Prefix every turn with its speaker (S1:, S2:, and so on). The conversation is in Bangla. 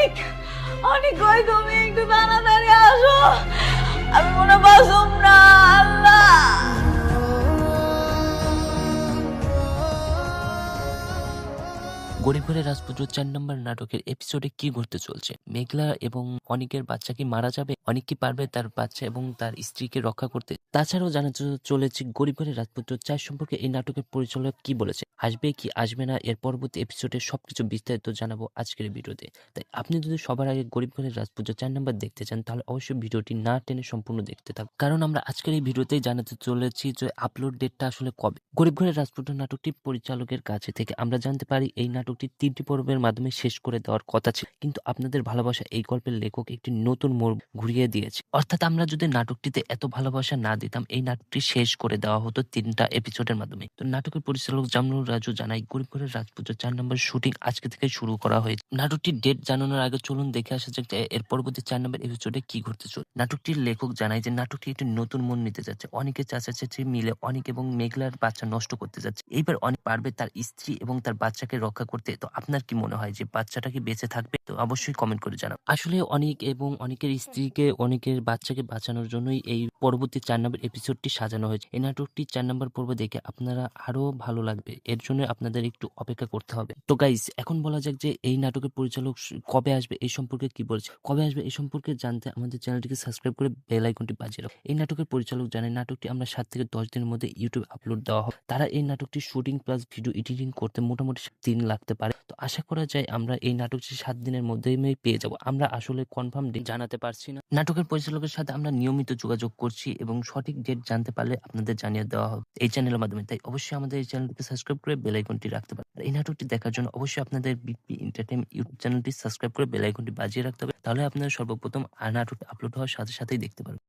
S1: অনেক অনেক কই তুমি একটু তাড়াতাড়ি আসো, আমি মনে বাসুম না। আল্লাহ,
S2: গরিব ঘরের রাজপুত্র ৪ নম্বর নাটকের এপিসোডে কি ঘটতে চলছে? মেঘলা এবং অনিকের বাচ্চা কি মারা যাবে? অনিক কি পারবে তার বাচ্চা এবং তার স্ত্রীকে রক্ষা করতে? তাছাড়াও জানাতে চলেছে গরিব ঘরের রাজপুত্র ৪ সম্পর্কে এই নাটকের পরিচালক কি বলেছে, আসবে কি আসবে না, এর পরবর্তী এপিসোডে সবকিছু বিস্তারিত জানাবো আজকের ভিডিওতে। তাই আপনি যদি সবার আগে গরিব ঘরের রাজপুত্র ৪ নম্বর দেখতে চান তাহলে অবশ্যই ভিডিওটি না টেনে সম্পূর্ণ দেখতে থাকুন, কারণ আমরা আজকের এই ভিডিওতেই জানাতে চলেছি যে আপলোড ডেটটা আসলে কবে। গরিব ঘরের রাজপুত্র নাটকটি পরিচালকের কাছে থেকে আমরা জানতে পারি এই নাটকটি ৩টি পর্বের মাধ্যমে শেষ করে দেওয়ার কথা ছিল, কিন্তু আপনাদের ভালোবাসা এই গল্পের লেখক একটি নতুন মোড় ঘুরিয়ে দিয়েছে। অর্থাৎ আমরা যদি নাটকটিতে এত ভালোবাসা না দিতাম, এই নাটকটি শেষ করে দেওয়া হতো ৩টা এপিসোডের মাধ্যমে। তো নাটকের পরিচালক জামনুর রাজু জানাই গরিব ঘরের রাজপুত্র ৪ নম্বর শুটিং আজকে থেকে শুরু করা হয়েছে। নাটকটির ডেট জানানোর আগে চলুন দেখে আসা যাক যে এর পরবর্তী ৪ নম্বর এপিসোডে কি ঘটতে চলছে। নাটকটির লেখক জানায় যে নাটকটি একটি নতুন মন নিতে যাচ্ছে। অনেকের চাচা চাচি মিলে অনেক এবং মেঘলার বাচ্চা নষ্ট করতে যাচ্ছে। এইবার অনেক পারবে তার স্ত্রী এবং তার বাচ্চাকে রক্ষা করতে। তো আপনার কি মনে হয় যে বাচ্চাটা কি বেঁচে থাকবে? তো অবশ্যই কমেন্ট করে জানান। আসলে অনেক এবং অনেকের স্ত্রীকে অনেকের বাচ্চাকে বাঁচানোর জন্যই এই পরবর্তী ৪ নম্বর এপিসোডটি সাজানো হয়েছে। এই নাটকটি ৪ নম্বর পর্ব দেখে আপনারা আরো ভালো লাগবে, এর জন্য আপনাদের একটু অপেক্ষা করতে হবে। তো গাইস, এখন বলা যাক যে এই নাটকের পরিচালক কবে আসবে এই সম্পর্কে কি বলছে। কবে আসবে এই সম্পর্কে জানতে আমাদের চ্যানেলটিকে সাবস্ক্রাইব করে বেল আইকনটি বাজিয়ে রাখুন। এই নাটকের পরিচালক জানায় নাটকটি আমরা ৭ থেকে ১০ দিনের মধ্যে ইউটিউবে আপলোড দেওয়া হবে। তারা এই নাটকটি শুটিং প্লাস ভিডিও এডিটিং করতে মোটামুটি ৭ দিন লাগতে পারে। তো আশা করা যায় আমরা এই নাটকটি ৭ দিনের মধ্যেই পেয়ে যাব। আমরা আসলে কনফার্ম ডেট জানাতে পারছি না। নাটকের পরিচালকের সাথে আমরা নিয়মিত যোগাযোগ করছি এবং সঠিক ডেট জানতে পারলে আপনাদের জানিয়ে দেওয়া হবে এই চ্যানেলের মাধ্যমে। তাই অবশ্যই আমাদের এই চ্যানেলটিকে সাবস্ক্রাইব করে বেল আইকনটি রাখতে পারেন। আর এই নাটকটি দেখার জন্য অবশ্যই আপনাদের বিপি এন্টারটেইনমেন্ট ইউটিউব চ্যানেলটি সাবস্ক্রাইব করে বেল আইকনটি বাজিয়ে রাখতে হবে। তাহলে আপনারা সর্বপ্রথম নাটকটি আপলোড হওয়ার সাথে সাথেই দেখতে পারবেন।